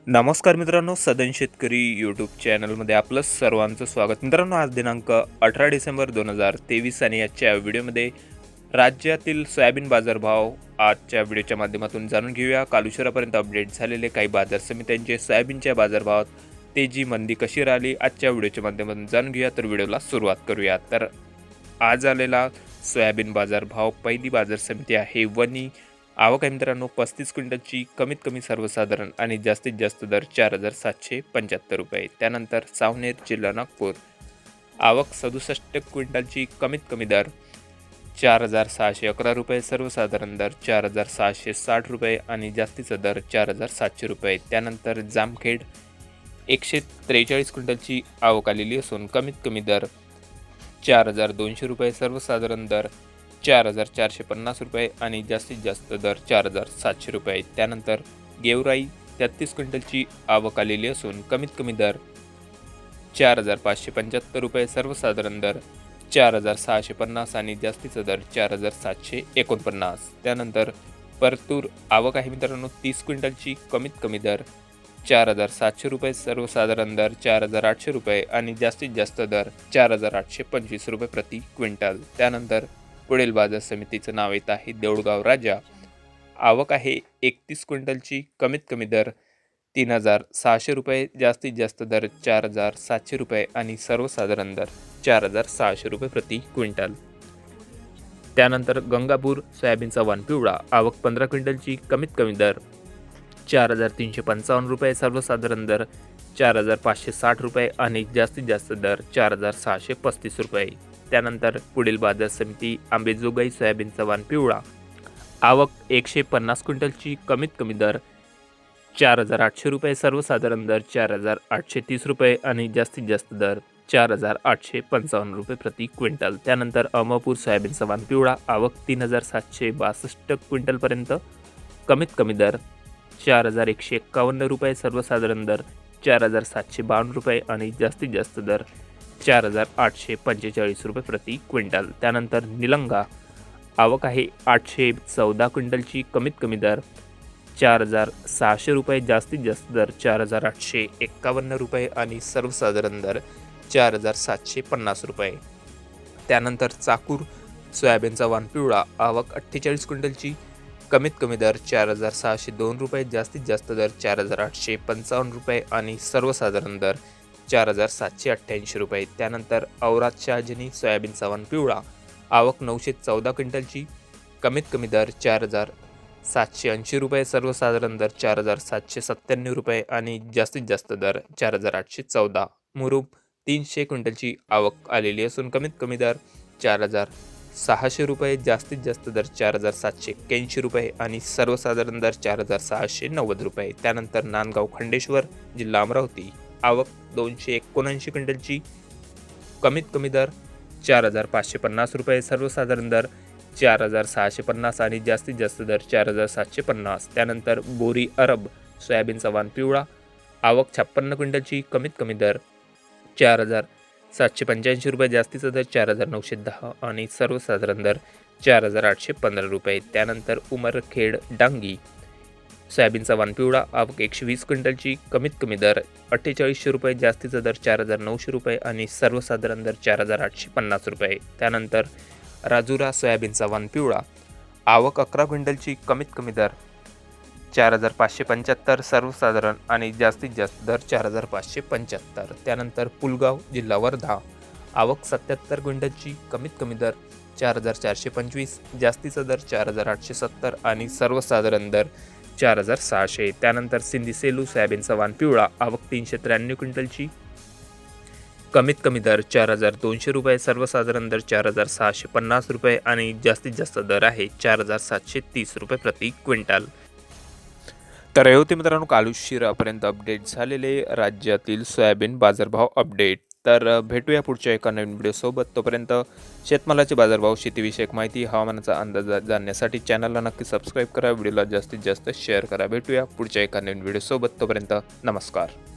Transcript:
नमस्कार मित्रांनो, सदन शेतकरी यूट्यूब चॅनलमध्ये आपलं सर्वांचं स्वागत. मित्रांनो, आज दिनांक 18 डिसेंबर 2023 आणि आजच्या व्हिडिओमध्ये राज्यातील सोयाबीन बाजारभाव आजच्या व्हिडिओच्या माध्यमातून जाणून घेऊया. काल उशिरापर्यंत अपडेट झालेले काही बाजार समित्यांचे सोयाबीनच्या बाजारभावात तेजी मंदी कशी राहिली आजच्या व्हिडिओच्या माध्यमातून जाणून घेऊया. तर व्हिडिओला सुरुवात करूया. तर आज आलेला सोयाबीन बाजारभाव, पहिली बाजार समिती आहे वणी. आवक आहे मित्रांनो 35 क्विंटलची कमीत कमी सर्वसाधारण आणि जास्तीत जास्त दर 4,775 रुपये. त्यानंतर सावनेर जिल्हा नागपूर, आवक 67 क्विंटलची कमीत कमी दर 4,611 रुपये, सर्वसाधारण दर 4,660 रुपये आणि जास्तीचा दर 4,700 रुपये. त्यानंतर जामखेड 143 क्विंटलची आवक आलेली असून कमीत कमी दर 4,200 रुपये, सर्वसाधारण दर 4,450 रुपये आणि जास्तीत जास्त दर 4,700 रुपये. त्यानंतर गेवराई 33 क्विंटलची आवक आलेली असून कमीत कमी दर 4,575 रुपये, सर्वसाधारण दर 4,650 आणि जास्तीचा दर 4,749. त्यानंतर परतूर आवक आहे मित्रांनो 30 क्विंटलची कमीत कमी दर 4,700 रुपये, सर्वसाधारण दर 4,800 रुपये आणि जास्तीत जास्त दर 4,825 रुपये प्रति क्विंटल. त्यानंतर पुढील बाजार समितीचं नाव येत आहे देऊळगाव राजा. आवक आहे 31 क्विंटलची कमीत कमी दर 3,600 रुपये, जास्तीत जास्त दर 4,700 रुपये आणि सर्वसाधारण दर 4,600 रुपये प्रति क्विंटल. त्यानंतर गंगापूर सोयाबीनचा वाण पिवळा, आवक 15 क्विंटलची कमीत कमी दर 4,355 रुपये, सर्वसाधारण दर 4,560 रुपये आणि जास्तीत जास्त दर 4,635 रुपये. त्यानंतर पुढील बाजार समिती आंबेजोगाई सोयाबीनचा वाण पिवळा, आवक 150 क्विंटलची कमीत कमी दर 4,800 रुपये, सर्वसाधारण दर 4,830 रुपये आणि जास्तीत जास्त दर 4,855 रुपये प्रति क्विंटल. त्यानंतर अहमदपूर सोयाबीनचा वाण पिवळा, आवक 3,762 क्विंटलपर्यंत, कमीत कमी दर 4,151 रुपये, सर्वसाधारण दर 4,752 रुपये आणि जास्तीत जास्त दर 4,845 रुपये प्रति क्विंटल. त्यानंतर निलंगा, आवक आहे 814 क्विंटलची कमीत कमी दर 4,600 रुपये, जास्तीत जास्त दर 4,851 रुपये आणि सर्वसाधारण दर 4,750 रुपये. त्यानंतर चाकूर सोयाबीनचा वाण पिवळा, आवक 48 क्विंटलची कमीत कमी दर 4,602 रुपये, जास्तीत जास्त दर 4,855 रुपये आणि सर्वसाधारण दर 4,788 रुपये. त्यानंतर औराद शहाजनी सोयाबीनचा वाण पिवळा, आवक 914 क्विंटलची कमीत कमी दर 4,780 रुपये, सर्वसाधारण दर 4,797 रुपये आणि जास्तीत जास्त दर 4,814. मुरुम 300 क्विंटलची आवक आलेली असून कमीत कमी दर 4,600 रुपये, जास्तीत जास्त दर 4,781 रुपये आणि सर्वसाधारण दर 4,690 रुपये. त्यानंतर नांदगाव खंडेश्वर जिल्हा अमरावती, आवक 279 क्विंटलची कमीत कमी दर 4,550 रुपये, सर्वसाधारण दर 4,650 आणि जास्तीत जास्त दर 4,750. त्यानंतर बोरी अरब सोयाबीनचा वाण पिवळा, आवक 56 क्विंटलची कमीत कमी दर 4,785 रुपये, जास्तीचा दर 4,910 आणि सर्वसाधारण दर 4,815 रुपये. त्यानंतर उमरखेड डांगी सोयाबीनचा वाण पिवळा, आवक 120 क्विंटलची कमीत कमी दर 4,800 रुपये, जास्तीचा दर 4,900 रुपये आणि सर्वसाधारण दर 4,850 रुपये. त्यानंतर राजुरा सोयाबीनचा वाण पिवळा, आवक 11 क्विंटलची कमीत कमी दर 4,575, सर्वसाधारण आणि जास्तीत जास्त दर 4,575. त्यानंतर पुलगाव जिल्हा वर्धा, आवक 77 क्विंटलची कमीत कमी दर 4,425, जास्तीचा दर 4,870 आणि सर्वसाधारण दर 4,600. त्यानंतर सिंधी सेलू सोयाबीनचा वाण पिवळा, आवक 393 क्विंटलची कमीत कमी दर 4,200 रुपये, सर्वसाधारण दर 4,650 रुपये आणि जास्तीत जास्त दर आहे 4,730 रुपये प्रति क्विंटल. तर हे होते मित्रांनो काल उशिरापर्यंत अपडेट झालेले राज्यातील सोयाबीन बाजारभाव अपडेट. तर भेटूया पुढच्या एका नवीन व्हिडिओसोबत. तोपर्यंत शेतमालाचे बाजारभाव, शेतीविषयक माहिती, हवामानाचा अंदाज जाणण्यासाठी चॅनलला नक्की सबस्क्राईब करा, व्हिडिओला जास्तीत जास्त शेअर करा. भेटूया पुढच्या एका नवीन व्हिडिओसोबत. तोपर्यंत नमस्कार.